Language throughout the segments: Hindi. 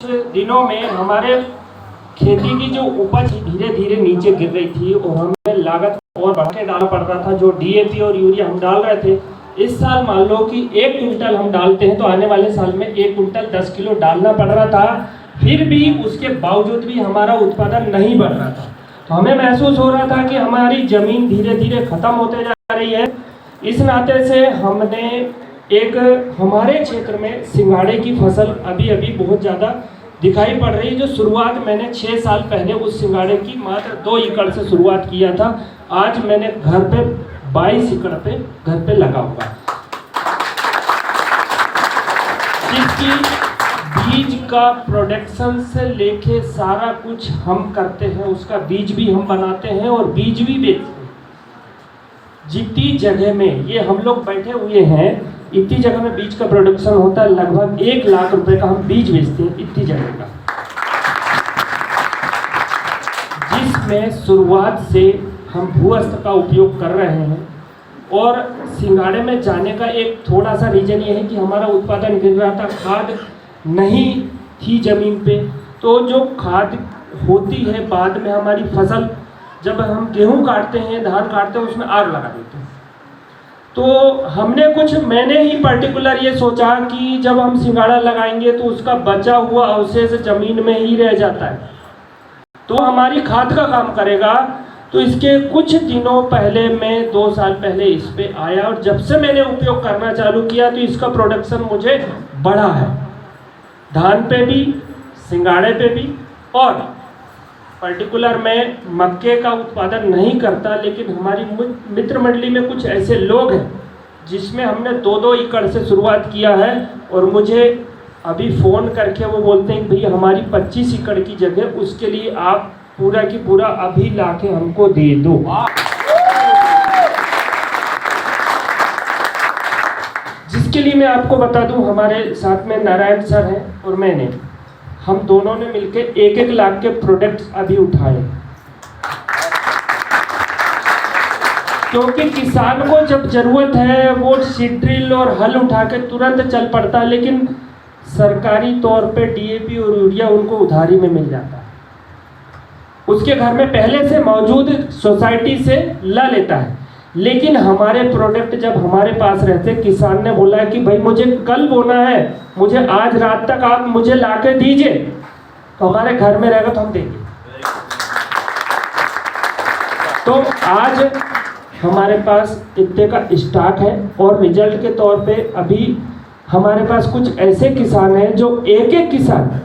दिनों में हमारे खेती की जो उपज धीरे धीरे नीचे गिर रही थी और हमें लागत और बढ़ा के डालना पड़ रहा था। जो डीएपी और यूरिया हम डाल रहे थे, इस साल मान लो कि 1 कुंटल हम डालते हैं तो आने वाले साल में 1 कुंटल 10 किलो डालना पड़ रहा था। फिर भी उसके बावजूद भी हमारा उत्पादन नहीं बढ़ रहा था। तो हमें महसूस हो रहा था कि हमारी ज़मीन धीरे धीरे ख़त्म होते जा रही है। इस नाते से हमने एक हमारे क्षेत्र में सिंघाड़े की फसल अभी अभी बहुत ज़्यादा दिखाई पड़ रही है। जो शुरुआत मैंने 6 साल पहले उस सिंघाड़े की मात्र 2 एकड़ से शुरुआत किया था, आज मैंने घर पे 22 एकड़ पे घर पे लगा हुआ, जिसकी बीज का प्रोडक्शन से लेके सारा कुछ हम करते हैं। उसका बीज भी हम बनाते हैं और बीज भी बेचते हैं। जितनी जगह में ये हम लोग बैठे हुए हैं, इतनी जगह में बीज का प्रोडक्शन होता है। लगभग 1 लाख रुपए का हम बीज बेचते हैं इतनी जगह का, जिसमें शुरुआत से हम भूअस्त्र का उपयोग कर रहे हैं। और सिंघाड़े में जाने का एक थोड़ा सा रीजन ये है कि हमारा उत्पादन गिर रहा था, खाद नहीं थी ज़मीन पे। तो जो खाद होती है बाद में हमारी फसल, जब हम गेहूं काटते हैं, धान काटते हैं, उसमें आग लगा देते हैं। तो मैंने ही पर्टिकुलर ये सोचा कि जब हम सिंघाड़ा लगाएंगे तो उसका बचा हुआ अवशेष ज़मीन में ही रह जाता है, तो हमारी खाद का काम करेगा। तो इसके कुछ दिनों पहले मैं 2 साल पहले इस पे आया और जब से मैंने उपयोग करना चालू किया तो इसका प्रोडक्शन मुझे बढ़ा है, धान पे भी, सिंघाड़े पे भी। और पर्टिकुलर मैं मक्के का उत्पादन नहीं करता, लेकिन हमारी मित्र मंडली में कुछ ऐसे लोग हैं जिसमें हमने 2-2 एकड़ से शुरुआत किया है। और मुझे अभी फ़ोन करके वो बोलते हैं कि भैया हमारी 25 एकड़ की जगह, उसके लिए आप पूरा की पूरा अभी लाके हमको दे दो। जिसके लिए मैं आपको बता दूं, हमारे साथ में नारायण सर हैं और मैंने, हम दोनों ने मिलकर 1-1 लाख के प्रोडक्ट्स अभी उठाए। क्योंकि किसान को जब जरूरत है वो सीड ड्रिल और हल उठा के तुरंत चल पड़ता है, लेकिन सरकारी तौर पे डीएपी और यूरिया उनको उधारी में मिल जाता है। उसके घर में पहले से मौजूद सोसाइटी से ला लेता है। लेकिन हमारे प्रोडक्ट जब हमारे पास रहते, किसान ने बोला है कि भाई मुझे कल बोना है, मुझे आज रात तक आप मुझे ला के दीजिए, तो हमारे घर में रहेगा तो हम देंगे। तो आज हमारे पास इतने का स्टॉक है। और रिजल्ट के तौर पे अभी हमारे पास कुछ ऐसे किसान हैं जो एक किसान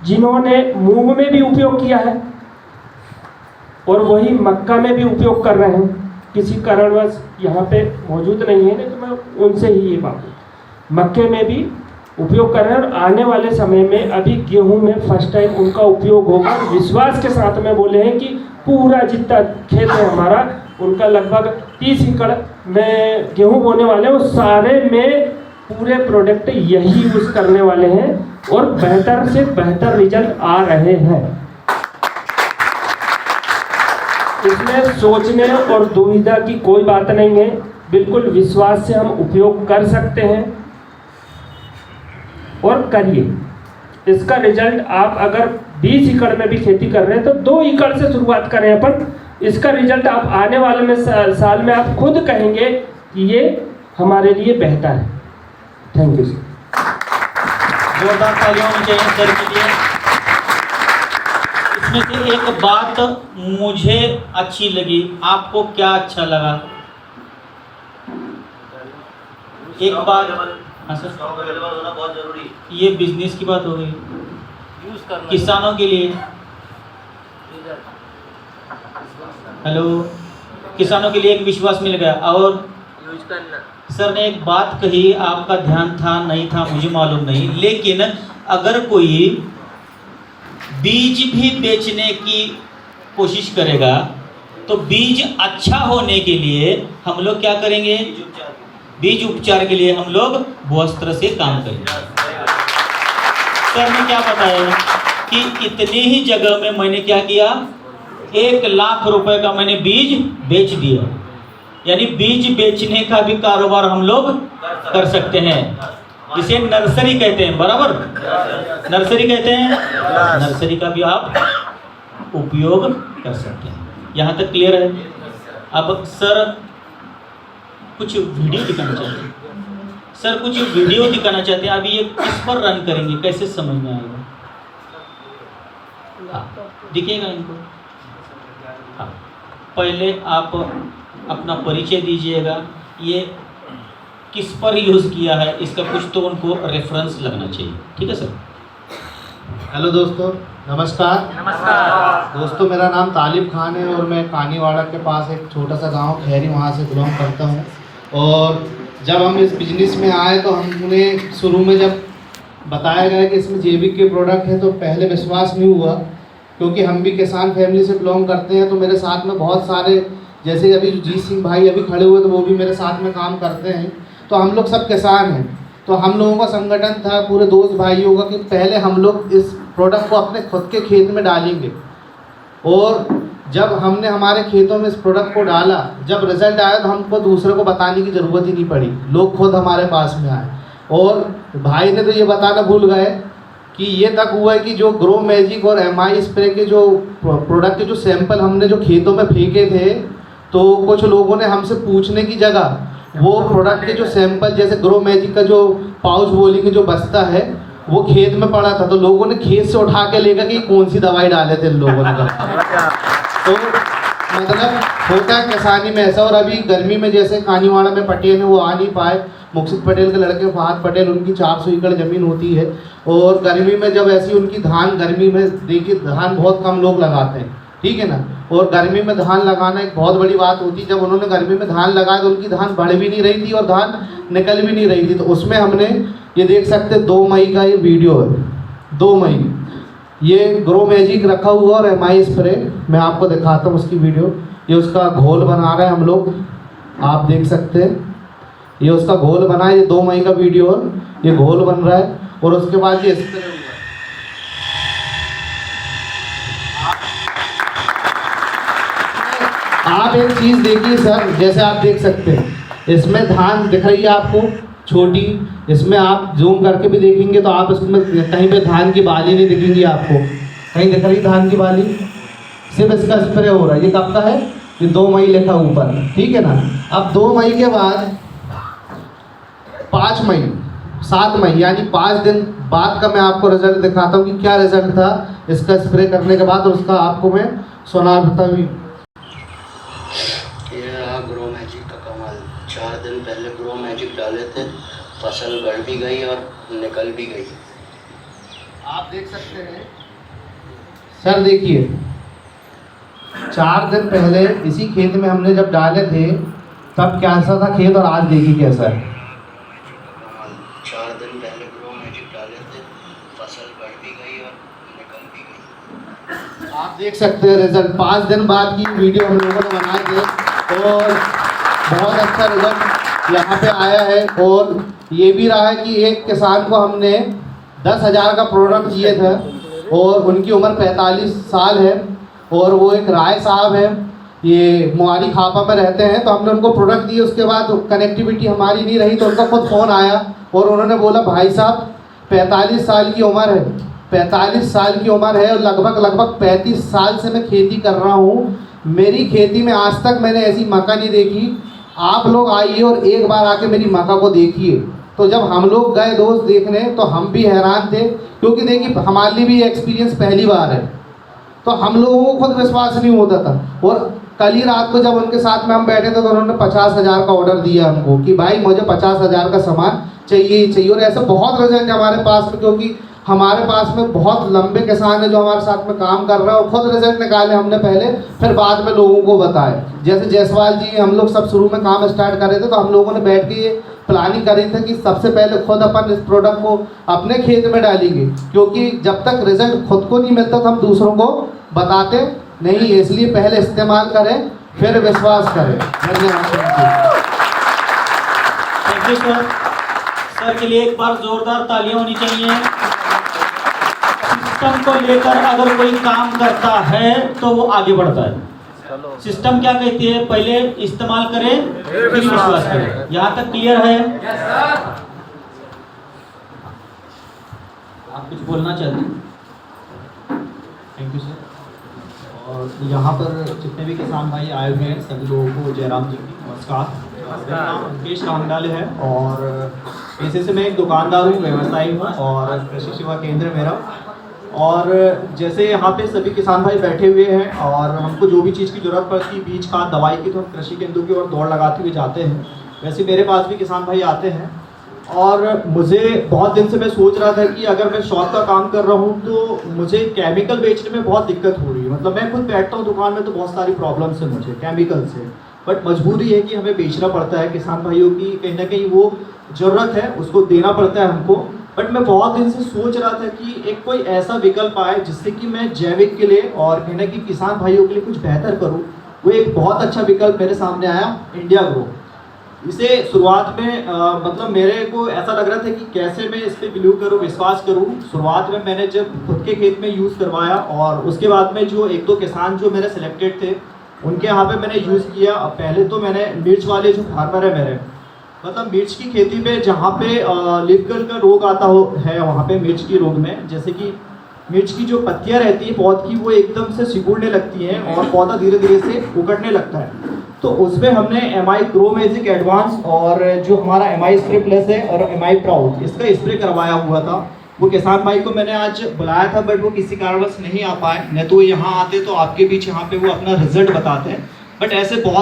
जिन्होंने मूंग में भी उपयोग किया है और वही मक्का में भी उपयोग कर रहे हैं। किसी कारणवश यहाँ पे मौजूद नहीं है, नहीं तो मैं उनसे ही ये बात, मक्के में भी उपयोग कर रहे हैं। और आने वाले समय में अभी गेहूं में फर्स्ट टाइम उनका उपयोग होगा। विश्वास के साथ में बोले हैं कि पूरा जितना खेत है हमारा, उनका लगभग 30 एकड़ में गेहूं बोने वाले हैं, उस सारे में पूरे प्रोडक्ट यही यूज़ करने वाले हैं और बेहतर से बेहतर रिजल्ट आ रहे हैं। इसमें सोचने और दुविधा की कोई बात नहीं है, बिल्कुल विश्वास से हम उपयोग कर सकते हैं और करिए। इसका रिजल्ट आप अगर 20 एकड़ में भी खेती कर रहे हैं तो 2 एकड़ से शुरुआत करें अपन। इसका रिजल्ट आप आने वाले में साल में आप खुद कहेंगे कि ये हमारे लिए बेहतर है। Thank you sir. जोरदार तालियां होनी चाहिए सर के लिए। इसमें से एक बात मुझे अच्छी लगी, आपको क्या अच्छा लगा? एक बात, हाँ सर, होना बहुत जरूरी। ये बिजनेस की बात हो गई, यूज करना किसानों के लिए। हेलो, किसानों के लिए एक विश्वास मिल गया। और यूज करना, सर ने एक बात कही, आपका ध्यान था नहीं था मुझे मालूम नहीं, लेकिन अगर कोई बीज भी बेचने की कोशिश करेगा तो बीज अच्छा होने के लिए हम लोग क्या करेंगे? बीज उपचार के लिए हम लोग भूअस्त्र से काम करेंगे। सर ने क्या बताया कि इतनी ही जगह में मैंने क्या किया, 1 लाख रुपए का मैंने बीज बेच दिया। यानी बीज बेचने का भी कारोबार हम लोग कर सकते हैं। जिसे नर्सरी कहते हैं, बराबर, नर्सरी कहते हैं, नर्सरी का भी आप उपयोग कर सकते हैं। यहाँ तक क्लियर है? अब सर कुछ वीडियो दिखाना चाहते हैं, सर कुछ वीडियो दिखाना चाहते हैं। अभी ये किस पर रन करेंगे, कैसे समझ में आएगा? दिखेगा इनको? हाँ, पहले आप अपना परिचय दीजिएगा, ये किस पर यूज़ किया है, इसका कुछ तो उनको रेफरेंस लगना चाहिए। ठीक है सर? हेलो दोस्तों, नमस्कार। नमस्कार दोस्तों, मेरा नाम तालिब खान है और मैं कानीवाड़ा के पास एक छोटा सा गांव खैरी, वहां से बिलोंग करता हूं। और जब हम इस बिज़नेस में आए तो हमने शुरू में जब बताया गया कि इसमें जैविक के प्रोडक्ट हैं तो पहले विश्वास नहीं हुआ, क्योंकि हम भी किसान फैमिली से बिलोंग करते हैं। तो मेरे साथ में बहुत सारे, जैसे अभी जीत सिंह भाई अभी खड़े हुए, तो वो भी मेरे साथ में काम करते हैं। तो हम लोग सब किसान हैं। तो हम लोगों का संगठन था पूरे दोस्त भाइयों का कि पहले हम लोग इस प्रोडक्ट को अपने खुद के खेत में डालेंगे। और जब हमने हमारे खेतों में इस प्रोडक्ट को डाला, जब रिज़ल्ट आया तो हमको दूसरे को बताने की ज़रूरत ही नहीं पड़ी, लोग खुद हमारे पास में आए। और भाई ने तो ये बताना भूल गए कि ये तक हुआ है कि जो ग्रो मैजिक और MI स्प्रे के जो प्रोडक्ट के जो सैंपल हमने जो खेतों में फेंके थे, तो कुछ लोगों ने हमसे पूछने की जगह वो प्रोडक्ट के जो सैंपल, जैसे ग्रो मैजिक का जो पाउच बोलेंगे जो बस्ता है, वो खेत में पड़ा था। तो लोगों ने खेत से उठा के लेकर कि कौन सी दवाई डाले थे इन लोगों ने। तो मतलब होता है किसानी में ऐसा। और अभी गर्मी में जैसे कानीवाड़ा में पटेल है, वो आ नहीं पाए, मुक्सिद पटेल के लड़के फहद पटेल, उनकी 400 एकड़ ज़मीन होती है। और गर्मी में जब ऐसी उनकी धान, गर्मी में देखिए धान बहुत कम लोग लगाते हैं, ठीक है ना। और गर्मी में धान लगाना एक बहुत बड़ी बात होती है। जब उन्होंने गर्मी में धान लगाया तो उनकी धान बढ़ भी नहीं रही थी और धान निकल भी नहीं रही थी। तो उसमें हमने ये देख सकते 2 मई का ये वीडियो है, 2 मई, ये ग्रो मैजिक रखा हुआ और MI स्प्रे, मैं आपको दिखाता हूँ उसकी वीडियो। ये उसका घोल बना रहे हैं हम लोग, आप देख सकते हैं, ये उसका घोल बना है। ये 2 मई का वीडियो है, ये घोल बन रहा है। और उसके बाद ये स्प्रे हुआ। आप एक चीज़ देखिए सर, जैसे आप देख सकते हैं इसमें धान दिख रही है आपको छोटी, इसमें आप जूम करके भी देखेंगे तो आप इसमें कहीं पे धान की बाली नहीं दिखेंगी आपको, कहीं दिख रही धान की बाली, सिर्फ इसका स्प्रे हो रहा है। ये कब का है? ये 2 मई लिखा ऊपर, ठीक है ना। अब 2 मई के बाद 5 मई, 7 मई, यानी 5 दिन बाद का मैं आपको रिजल्ट दिखाता हूँ कि क्या रिजल्ट था इसका स्प्रे करने के बाद। और उसका आपको मैं सुनाता भी। ग्रो मैजिक का कमाल। 4 दिन पहले ग्रो मैजिक डाले थे, फसल बढ़ भी गई और निकल भी गई। आप देख सकते हैं सर, देखिए 4 दिन पहले इसी खेत में हमने जब डाले थे तब कैसा था खेत, और आज देखिए कैसा है। 4 दिन पहले ग्रो मैजिक डाले थे, फसल बढ़ भी गई और निकल भी गई। आप देख सकते हैं रिजल्ट। 5 दिन बाद की वीडियो हम लोगों ने बनाए थे और बहुत अच्छा रिजल्ट यहाँ पे आया है। और ये भी रहा है कि एक किसान को हमने 10,000 का प्रोडक्ट दिए थे और उनकी उम्र 45 साल है और वो एक राय साहब है, ये मुआरी खापा में रहते हैं। तो हमने उनको प्रोडक्ट दिए, उसके बाद कनेक्टिविटी हमारी नहीं रही तो उनका खुद फ़ोन आया और उन्होंने बोला भाई साहब 45 साल की उम्र है, 45 साल की उम्र है और लगभग 35 साल से मैं खेती कर रहा हूँ, मेरी खेती में आज तक मैंने ऐसी मक्का नहीं देखी। आप लोग आइए और एक बार आके मेरी मक्का को देखिए। तो जब हम लोग गए दोस्त देखने तो हम भी हैरान थे, क्योंकि देखिए हमारे लिए भी एक्सपीरियंस पहली बार है, तो हम लोगों को खुद विश्वास नहीं होता था। और कल ही रात को जब उनके साथ में हम बैठे थे तो उन्होंने 50,000 का ऑर्डर दिया हमको कि भाई मुझे 50,000 का सामान चाहिए। और ऐसे बहुत रिजल्ट हमारे पास में, क्योंकि हमारे पास में बहुत लंबे किसान है जो हमारे साथ में काम कर रहे हैं और खुद रिजल्ट निकाले हमने पहले, फिर बाद में लोगों को बताए। जैसे जायसवाल जी, हम लोग सब शुरू में काम स्टार्ट कर रहे थे तो हम लोगों ने बैठ के ये प्लानिंग करी थी कि सबसे पहले खुद अपन इस प्रोडक्ट को अपने खेत में डालेंगे, क्योंकि जब तक रिजल्ट खुद को नहीं मिलता तो हम दूसरों को बताते नहीं, इसलिए पहले इस्तेमाल करें फिर विश्वास करें। धन्यवाद। Thank you sir. सर के लिए एक बार जोरदार तालियां होनी चाहिए। सिस्टम को लेकर अगर कोई काम करता है तो वो आगे बढ़ता है। सिस्टम क्या कहती है? पहले इस्तेमाल करें फिर विश्वास करें। यहाँ तक क्लियर है? आप कुछ बोलना चाहते हैं? Thank you sir. और यहाँ पर जितने भी किसान भाई आए हुए हैं सभी लोगों को जयराम जी की नमस्कार। मेरा नाम मुकेश रामडाले है और पेशे से मैं एक दुकानदार हूँ, व्यवसायी हूँ और कृषि सेवा केंद्र है मेरा। और जैसे यहाँ पे सभी किसान भाई बैठे हुए हैं और हमको जो भी चीज़ की ज़रूरत पड़ती है, बीज खाद दवाई की, तो हम कृषि केंद्रों की ओर दौड़ लगाते हुए जाते हैं। वैसे मेरे पास भी किसान भाई आते हैं और मुझे बहुत दिन से मैं सोच रहा था कि अगर मैं शॉप का काम कर रहा हूँ तो मुझे केमिकल बेचने में बहुत दिक्कत हो रही है। मतलब मैं खुद बैठता हूँ दुकान में तो बहुत सारी प्रॉब्लम्स है मुझे केमिकल से, बट मजबूरी है कि हमें बेचना पड़ता है। किसान भाइयों की कहीं ना कहीं वो ज़रूरत है, उसको देना पड़ता है हमको। बट मैं बहुत दिन से सोच रहा था कि एक कोई ऐसा विकल्प आए जिससे कि मैं जैविक के लिए और कहीं ना कहीं किसान भाइयों के लिए कुछ बेहतर करूँ। वो एक बहुत अच्छा विकल्प मेरे सामने आया, इंडिया ग्रो। इसे शुरुआत में मतलब मेरे को ऐसा लग रहा था कि कैसे मैं इस पर बिलीव करूँ, विश्वास करूँ। शुरुआत में मैंने जब खुद के खेत में यूज़ करवाया और उसके बाद में जो एक दो किसान जो मेरे सिलेक्टेड थे उनके यहाँ पे मैंने यूज़ किया। पहले तो मैंने मिर्च वाले जो फार्मर है मेरे, मतलब मिर्च की खेती पे जहाँ पे लीफ कर्ल का रोग आता है वहाँ पे मिर्च की रोग में, जैसे कि मिर्च की जो पत्तियाँ रहती है पौध की वो एकदम से सिकुड़ने लगती हैं और पौधा धीरे धीरे से उकड़ने लगता है। तो उसमें हमने MI ग्रो मैजिक एडवांस और जो हमारा MI स्प्रे प्लस है और MI प्राउड, इसका स्प्रे करवाया हुआ था। वो किसान भाई को मैंने आज बुलाया था बट वो किसी कारणवश नहीं आ पाए, नहीं तो यहाँ आते तो आपके बीच यहाँ पे वो अपना रिजल्ट बताते हैं। बट ऐसे बहुत